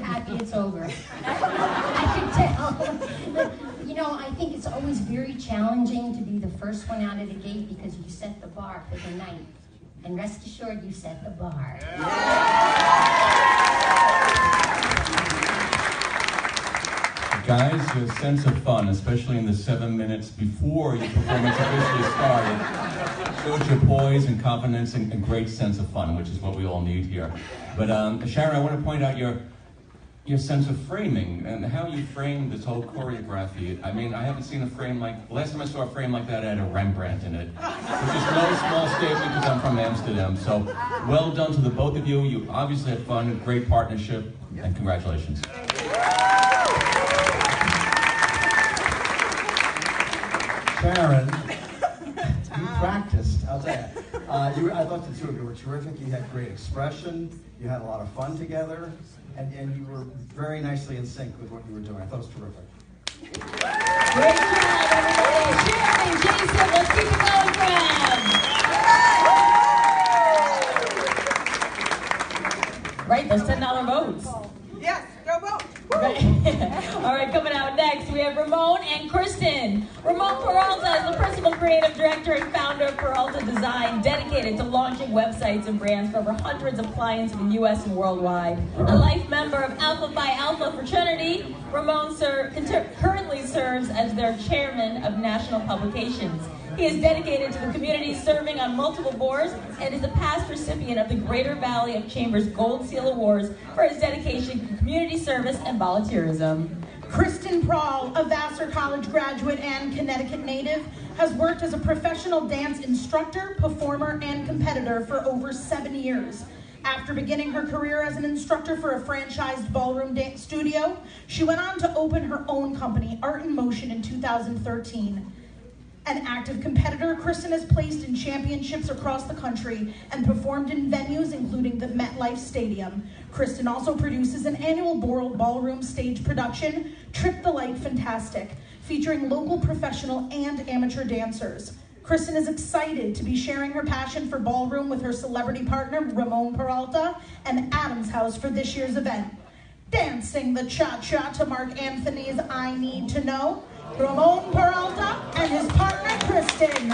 happy it's over. I could tell. You know, I think it's always very challenging to be the first one out of the gate because you set the bar for the night. And rest assured, you set the bar. Guys, your sense of fun, especially in the 7 minutes before your performance officially started, shows your poise and confidence and a great sense of fun, which is what we all need here. But Sharon, I want to point out your sense of framing and how you frame this whole choreography. I mean, I haven't seen a frame like, the last time I saw a frame like that, it had a Rembrandt in it. Which is no small statement because I'm from Amsterdam. So well done to the both of you. You obviously had fun, great partnership, and congratulations. Sharon, you practiced, I'll tell you. I thought the two of you were terrific. You had great expression, you had a lot of fun together, and you were very nicely in sync with what you were doing. I thought it was terrific. Great job, everybody. Sharon, Jason, let's keep it going, Graham. Right, those $10 votes. Yes, go vote. All right, coming out next, we have Ramon and Kristen. Ramon Peralta is the principal creative director and founder of Peralta Design, dedicated to launching websites and brands for over hundreds of clients in the U.S. and worldwide. A life member of Alpha Phi Alpha fraternity, Ramon currently serves as their chairman of national publications. He is dedicated to the community, serving on multiple boards, and is a past recipient of the Greater Valley of Chambers Gold Seal Awards for his dedication to community service and volunteerism. Kristen Prahl, a Vassar College graduate and Connecticut native, has worked as a professional dance instructor, performer, and competitor for over 7 years. After beginning her career as an instructor for a franchised ballroom dance studio, she went on to open her own company, Art in Motion, in 2013. An active competitor, Kristen has placed in championships across the country and performed in venues including the MetLife Stadium. Kristen also produces an annual ballroom stage production, Trip the Light Fantastic, featuring local professional and amateur dancers. Kristen is excited to be sharing her passion for ballroom with her celebrity partner, Ramon Peralta, and Adam's House for this year's event. Dancing the cha-cha to Mark Anthony's I Need to Know, Ramon Peralta and his partner, Kristen.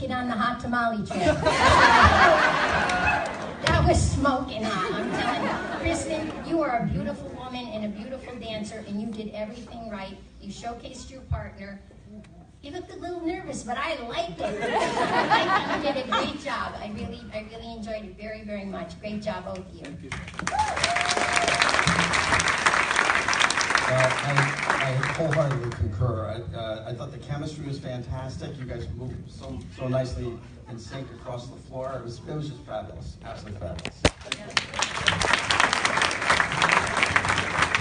On the hot tamale trip. That was smoking hot, I'm telling you. Kristen, you are a beautiful woman and a beautiful dancer, and you did everything right. You showcased your partner. You looked a little nervous, but I liked it. I liked it. You did a great job. I really enjoyed it very, very much. Great job, both of you. Thank you. I wholeheartedly concur. I thought the chemistry was fantastic. You guys moved so nicely in sync across the floor. It was just fabulous, absolutely fabulous.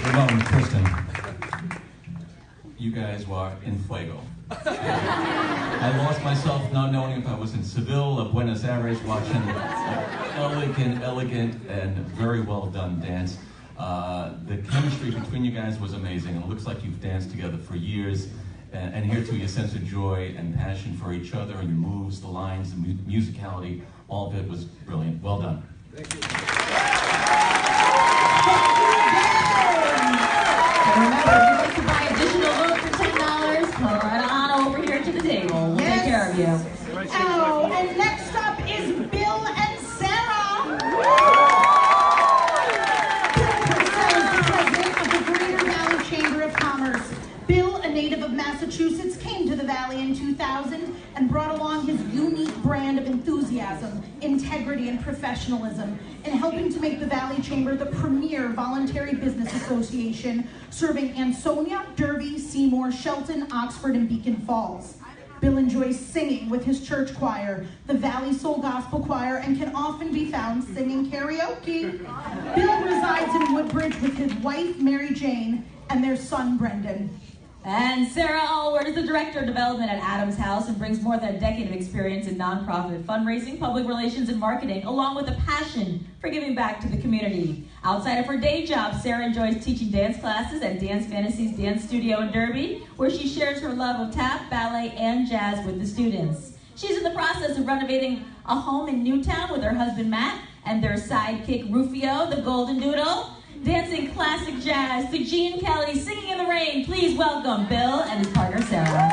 Ramon, Kristen, you guys were in fuego. I lost myself not knowing if I was in Seville or Buenos Aires watching elegant, and very well done dance. The chemistry between you guys was amazing. It looks like you've danced together for years. And here too, your sense of joy and passion for each other and your moves, the lines, the musicality, all of it was brilliant. Well done. Thank you. And remember, if you'd like to buy additional vote for $10, come right on over here to the table. We'll take care of you. Oh, and next up is Bill and Sarah. Chamber of Commerce. Bill, a native of Massachusetts, came to the Valley in 2000 and brought along his unique brand of enthusiasm, integrity, and professionalism in helping to make the Valley Chamber the premier voluntary business association serving Ansonia, Derby, Seymour, Shelton, Oxford, and Beacon Falls. Bill enjoys singing with his church choir, the Valley Soul Gospel Choir, and can often be found singing karaoke. Bill resides in Woodbridge with his wife, Mary Jane, and their son, Brendan. And Sarah Allward is the Director of Development at Adams House and brings more than a decade of experience in nonprofit fundraising, public relations, and marketing, along with a passion for giving back to the community. Outside of her day job, Sarah enjoys teaching dance classes at Dance Fantasies Dance Studio in Derby, where she shares her love of tap, ballet, and jazz with the students. She's in the process of renovating a home in Newtown with her husband, Matt, and their sidekick, Rufio, the Golden Doodle. Dancing classic jazz to Gene Kelly, Singing in the Rain. Please welcome Bill and his partner, Sarah.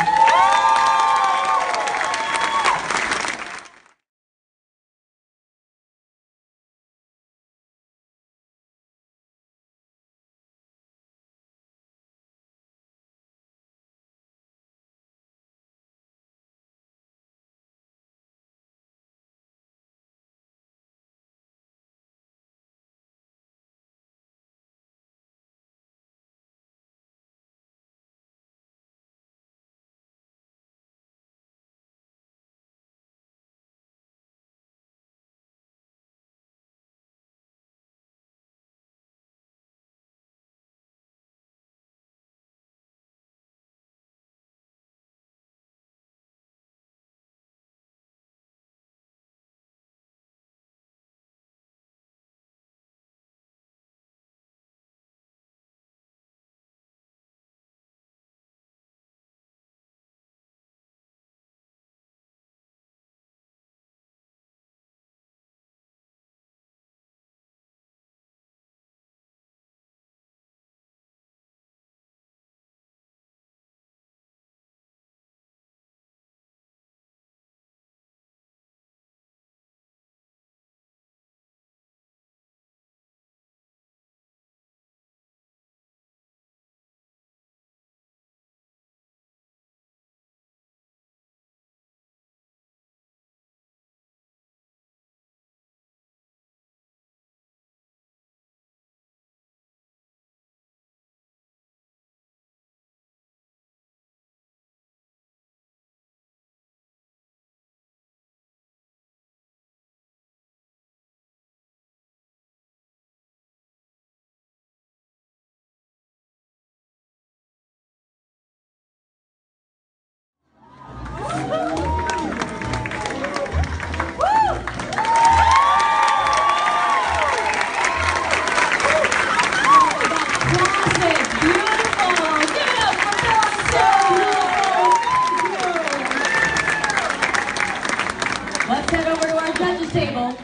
Let's head over to our judges table.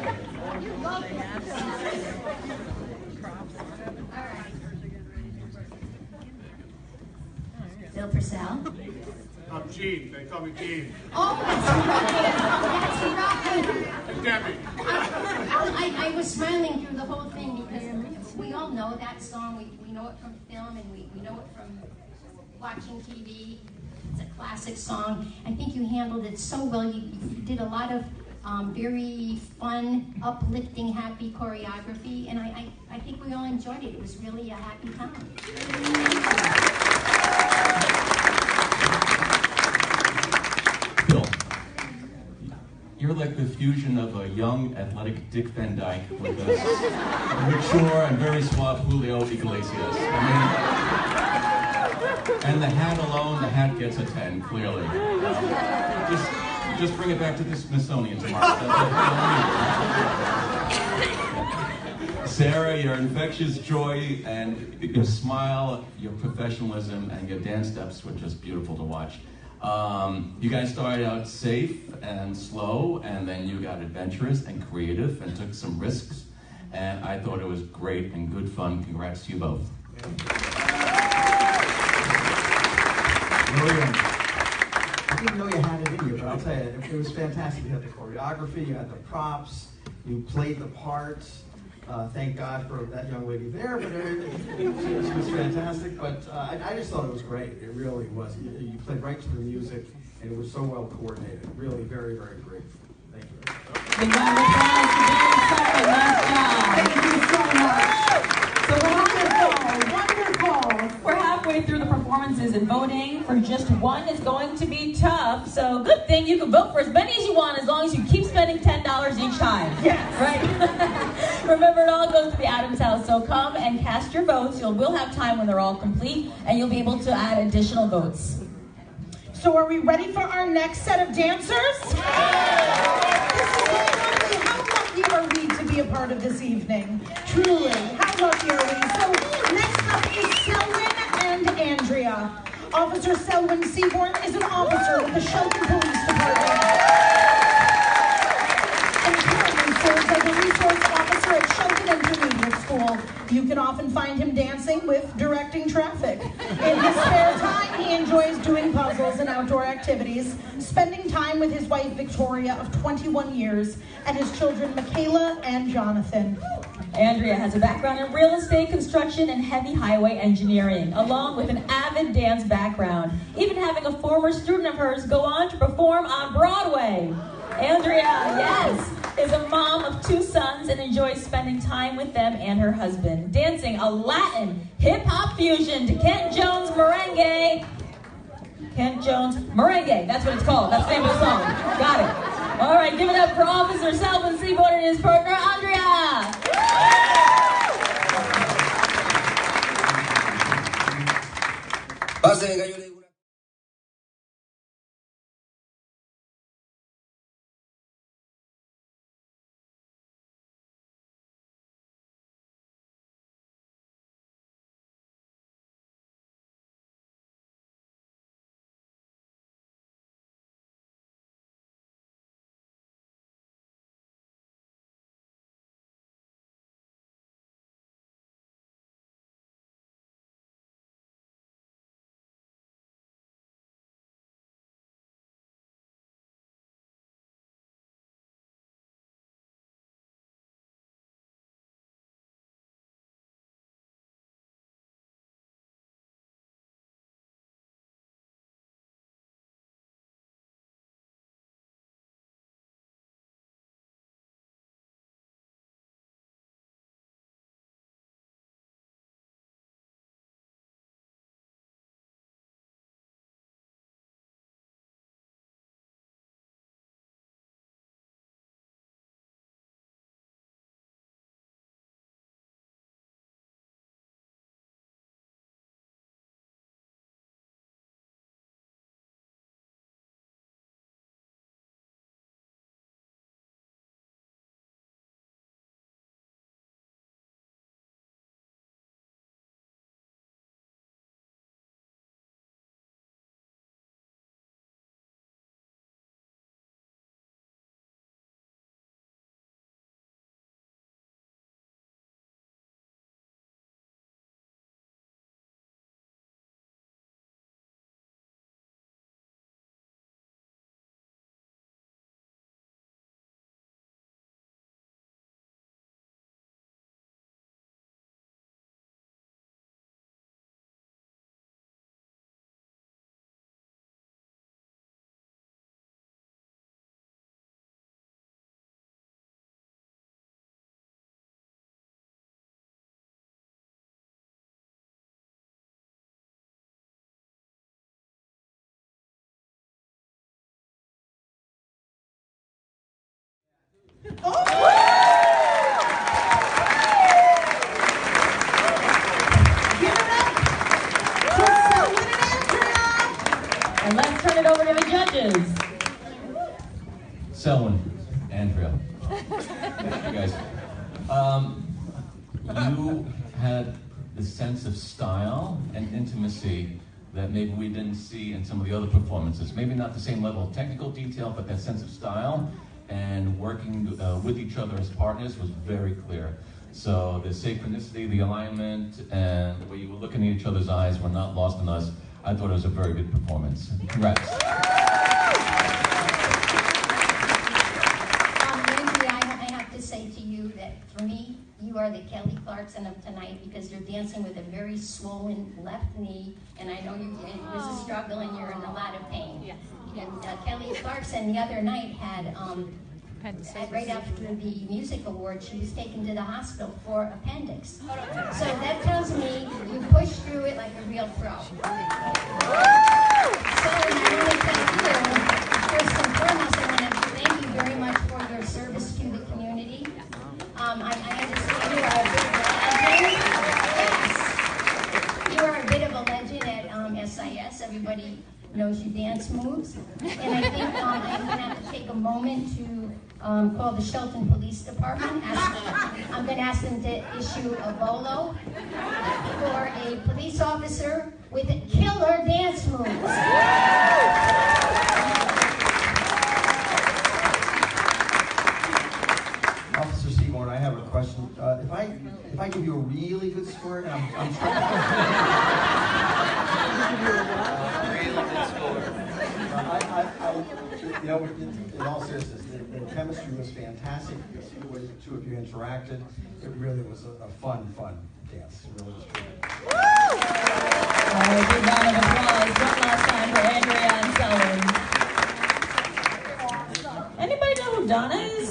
Bill Purcell. I'm Gene. They call me Gene. Oh, that's right. And Debbie. I was smiling through the whole thing because we all know that song. We know it from film and we know it from watching TV. It's a classic song. I think you handled it so well. You did a lot of very fun, uplifting, happy choreography, and I think we all enjoyed it. It was really a happy time. Bill, you're like the fusion of a young, athletic Dick Van Dyke with a mature and very suave Julio Iglesias. And the hat alone, the hat gets a 10, clearly. Just bring it back to the Smithsonian tomorrow. Sarah, your infectious joy and your smile, your professionalism, and your dance steps were just beautiful to watch. You guys started out safe and slow, and then you got adventurous and creative and took some risks. And I thought it was great and good fun. Congrats to you both. William, I didn't know you had it in you, but I'll tell you, it was fantastic. You had the choreography, you had the props, you played the parts. Thank God for that young lady there, but she was fantastic. But I just thought it was great. It really was. You played right to the music, and it was so well coordinated. Really, very, very great. Thank you. Big round of applause for Bill and Sarah. Nice job. Thank you so much. So wonderful. We're halfway through the performances, and voting for just one is going to be tough. So good thing you can vote for as many as you want, as long as you keep spending $10 each time. Yes. Right? Remember, it all goes to the Adams House. So come and cast your votes. We'll have time when they're all complete, and you'll be able to add additional votes. So are we ready for our next set of dancers? This is lovely. How lucky are we to be a part of this evening? Truly, how lucky are we? So next up is Selwyn and Andrea. Officer Selwyn Seaborn is an officer with the Shelton Police Department and currently serves as a resource officer at Shelton Intermediate School. You can often find him dancing with directing traffic. In his spare time, he enjoys doing puzzles and outdoor activities, spending time with his wife Victoria of 21 years, and his children Michaela and Jonathan. Andrea has a background in real estate, construction, and heavy highway engineering, along with an avid dance background, even having a former student of hers go on to perform on Broadway. Andrea, yes, is a mom of 2 sons and enjoys spending time with them and her husband, dancing a Latin hip-hop fusion to Kent Jones merengue. Kent Jones merengue, that's what it's called. That's the name of the song. Got it. All right, give it up for Officer Selwyn Seaborn and his partner, Andrea. you had the sense of style and intimacy that maybe we didn't see in some of the other performances. Maybe not the same level of technical detail, but that sense of style and working with each other as partners was very clear. So the synchronicity, the alignment, and the way you were looking at each other's eyes were not lost on us. I thought it was a very good performance. Congrats. Lindsay, I have to say to you that for me, you are the Kelly Clarkson of tonight because you're dancing with a very swollen left knee, and I know it was a struggle and you're in a lot of pain. Yes. And Kelly Clarkson the other night had right after the music award, she was taken to the hospital for appendix. So that tells me you pushed through it like a real pro. So I want to thank you. First and foremost, I want to thank you very much for your service to the community. I understand you are a bit of a legend. Yes. You are a bit of a legend at SIS. Everybody knows your dance moves. And I think I'm going to have to take a moment to call the Shelton Police Department. I'm going to ask them to issue a bolo for a police officer with killer dance moves. Officer Seymour, I have a question. If I give you a really good score, and I'm you know, in all seriousness, the chemistry was fantastic. You see the way the two of you interacted. It really was a fun dance. It really was great. All right, big round of applause one last time for Andrea and Sullivan. Anybody know who Donna is?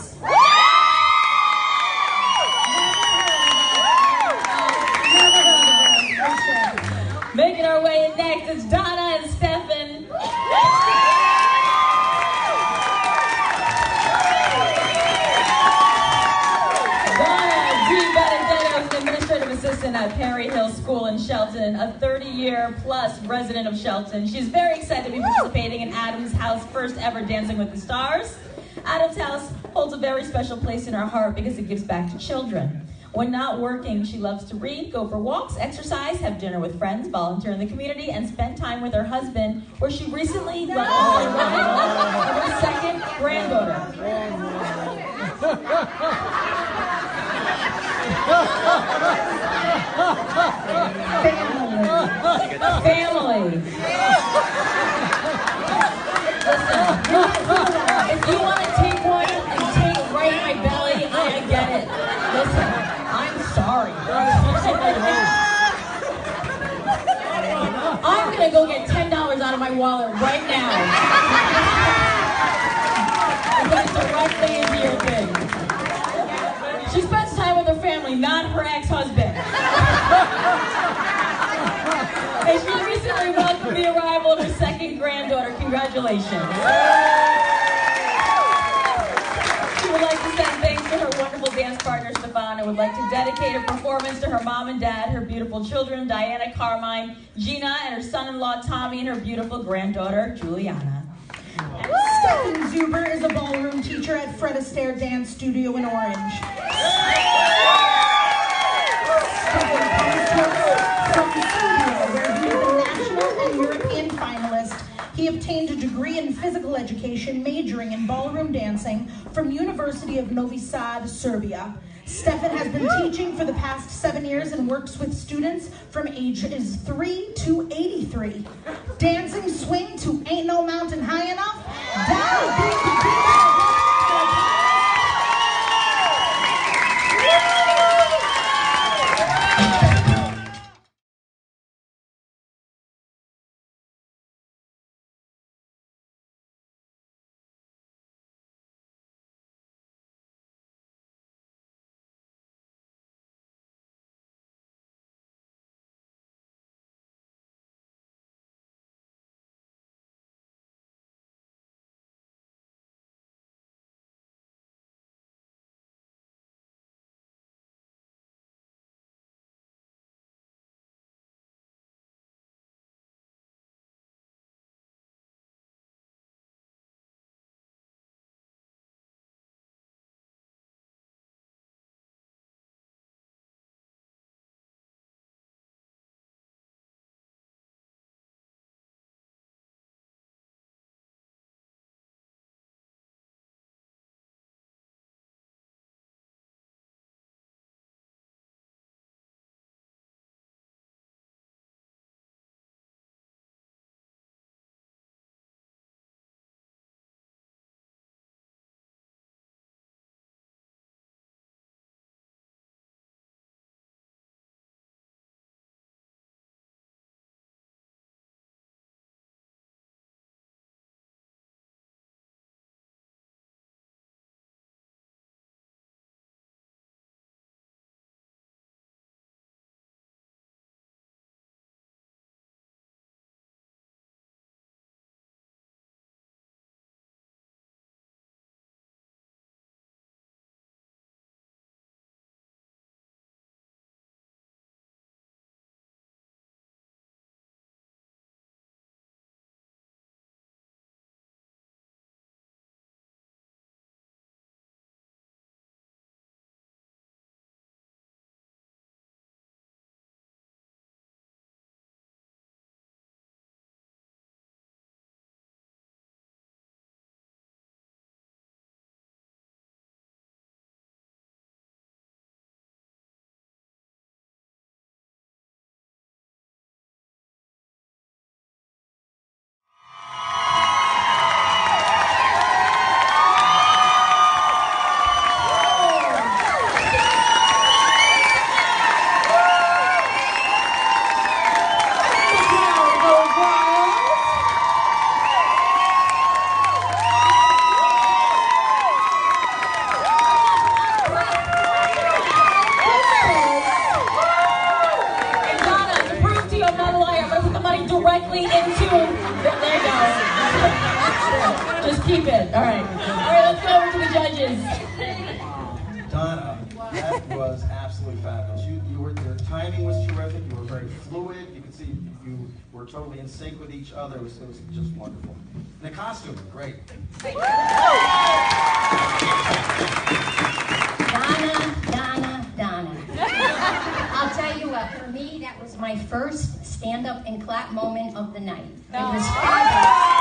Making our way in next, it's Donna and Stefan. Donna D. Benedetto is an administrative assistant at Perry Hill School in Shelton, a 30-year-plus resident of Shelton. She's very excited to be participating in Adam's House first ever Dancing with the Stars. Adam's House holds a very special place in her heart because it gives back to children. When not working, she loves to read, go for walks, exercise, have dinner with friends, volunteer in the community, and spend time with her husband, where she recently went on the arrival of her second granddaughter. Family. Listen, if you want to take one and take right in my belly, I get it. Listen. I'm sorry. I'm gonna go get $10 out of my wallet right now. And put it directly into your thing. She spends time with her family, not her ex-husband. And she recently welcomed the arrival of her second granddaughter. Congratulations. She would like to send thanks to her wonderful dance partner, Stefan, and would like to dedicate a performance to her mom and dad, her beautiful children, Diana, Carmine, Gina, and her son-in-law, Tommy, and her beautiful granddaughter, Juliana. Stefan Zuber is a ballroom teacher at Fred Astaire Dance Studio in Orange. Stefan comes to us from Serbia, where he is a national and European finalist. He obtained a degree in physical education, majoring in ballroom dancing from University of Novi Sad, Serbia. Stefan has been teaching for the past 7 years and works with students from ages 3 to 83. Dancing swing to Ain't No Mountain High Enough. Just keep it. All right. All right, let's go over to the judges. Donna, that was absolutely fabulous. Your timing was terrific. You were very fluid. You could see you were totally in sync with each other. It was just wonderful. And the costume, great. Donna. I'll tell you what, for me, that was my first stand-up and clap moment of the night. It was fabulous.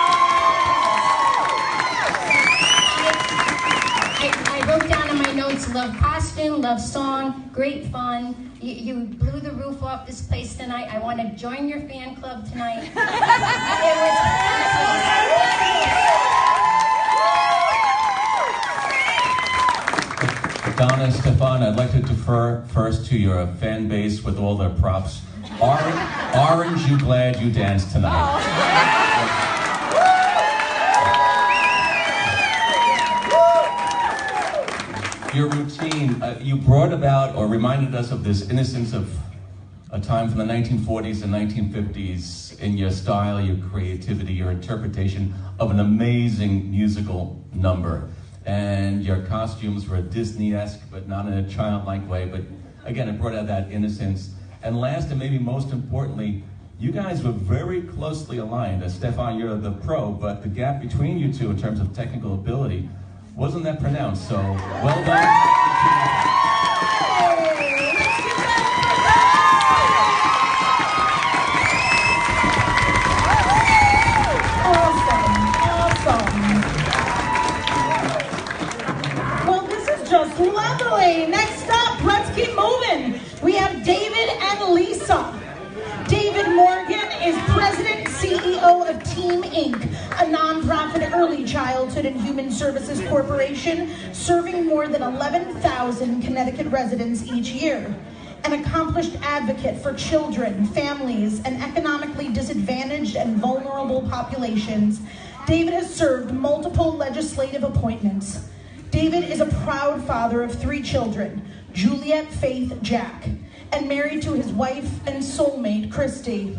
I wrote down in my notes, love costume, love song, great fun. You blew the roof off this place tonight. I want to join your fan club tonight. It was Donna, Stefan, I'd like to defer first to your fan base with all their props. Orange, you glad you danced tonight? Your routine, you brought about or reminded us of this innocence of a time from the 1940s and 1950s in your style, your creativity, your interpretation of an amazing musical number. And your costumes were Disney-esque, but not in a childlike way. But again, it brought out that innocence. And last, and maybe most importantly, you guys were very closely aligned. Stefan, you're the pro, but the gap between you two in terms of technical ability wasn't that pronounced. So, well done. Just lovely. Next up, let's keep moving. We have David and Lisa. David Morgan is President and CEO of Team Inc., a nonprofit early childhood and human services corporation serving more than 11,000 Connecticut residents each year. An accomplished advocate for children, families, and economically disadvantaged and vulnerable populations, David has served multiple legislative appointments. David is a proud father of 3 children, Juliet, Faith, Jack, and married to his wife and soulmate, Christy.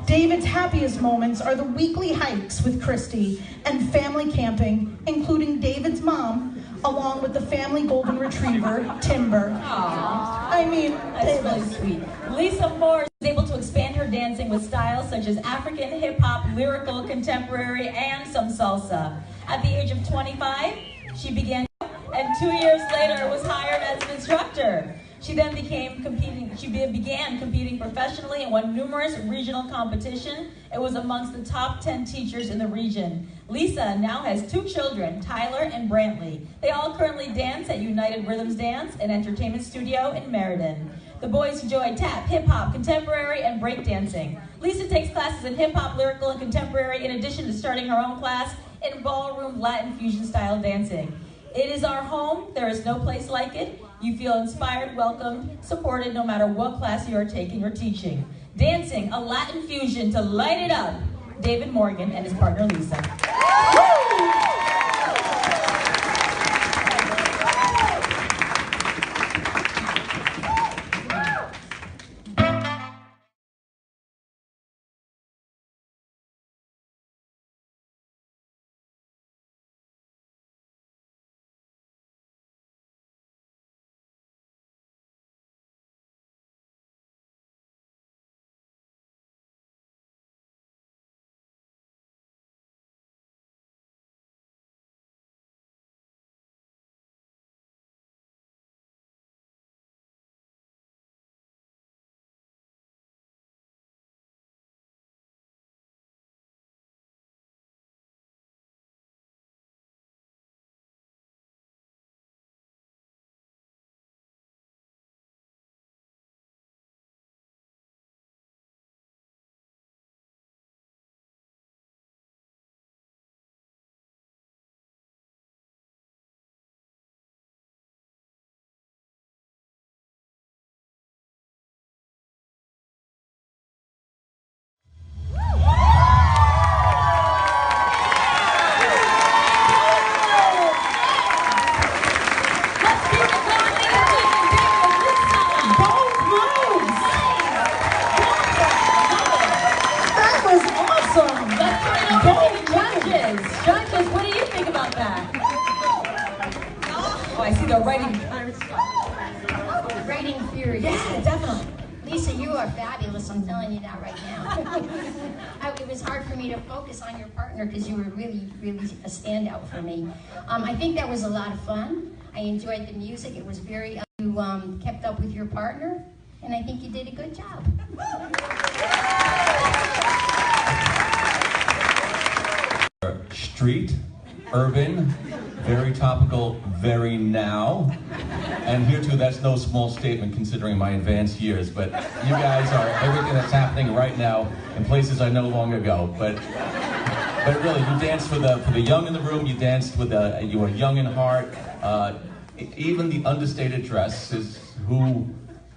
David's happiest moments are the weekly hikes with Christy and family camping, including David's mom, along with the family golden retriever, Timber. Aww. I mean, that's really sweet. Lisa Moore is able to expand her dancing with styles such as African, hip-hop, lyrical, contemporary, and some salsa. At the age of 25, she began, and 2 years later was hired as an instructor. She then began competing professionally and won numerous regional competitions. It was amongst the top 10 teachers in the region. Lisa now has 2 children, Tyler and Brantley. They all currently dance at United Rhythms Dance and Entertainment Studio in Meriden. The boys enjoy tap, hip-hop, contemporary, and breakdancing. Lisa takes classes in hip-hop, lyrical, and contemporary in addition to starting her own class in ballroom Latin fusion style dancing. It is our home. There is no place like it. You feel inspired, welcomed, supported no matter what class you are taking or teaching. Dancing a Latin fusion to light it up. David Morgan and his partner Lisa. So writing theory. Yeah, definitely. Lisa, you are fabulous. I'm telling you that right now. It was hard for me to focus on your partner because you were really, really a standout for me. I think that was a lot of fun. I enjoyed the music. It was very, you kept up with your partner, and I think you did a good job. Street, urban, very topical, very now. And here too, that's no small statement considering my advanced years, but you guys are everything that's happening right now in places I know long ago. But really, you danced for the young in the room, you danced with you were young in heart. Even the understated dress is who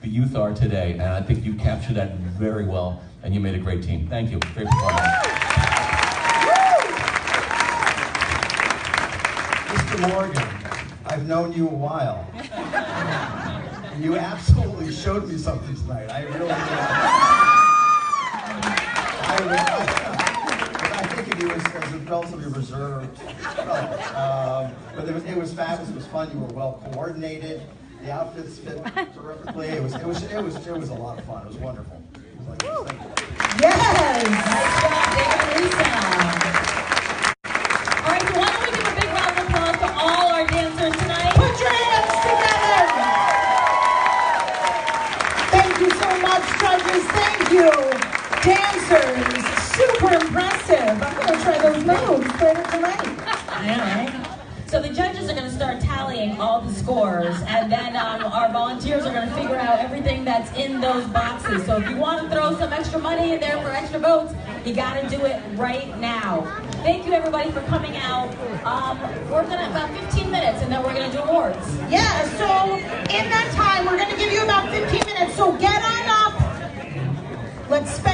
the youth are today, and I think you captured that very well, and you made a great team. Thank you. Great performance. Mr. Morgan, I've known you a while. You absolutely showed me something tonight. I really did. I think of you as a relatively reserved fellow. But it was fabulous. It was fun. You were well coordinated. The outfits fit terrifically. It was a lot of fun. It was wonderful. It was like, thank you. Yes! Nice job, David and Lisa. All right, so why don't we give a big round of applause to all our dancers tonight? Put your hands together. Thank you so much, judges. Thank you. Dancers, super impressive. I'm going to try those moves later tonight. Yeah, right? So the judges are going to start tallying all the scores, and then our volunteers are going to figure out everything that's in those boxes. So if you want to throw some extra money in there for extra votes, you got to do it right now. Thank you, everybody, for coming out. We're going to about 15 minutes, and then we're going to do awards. Yeah, so in that time, we're going to give you about 15 minutes. So get on up. Let's spend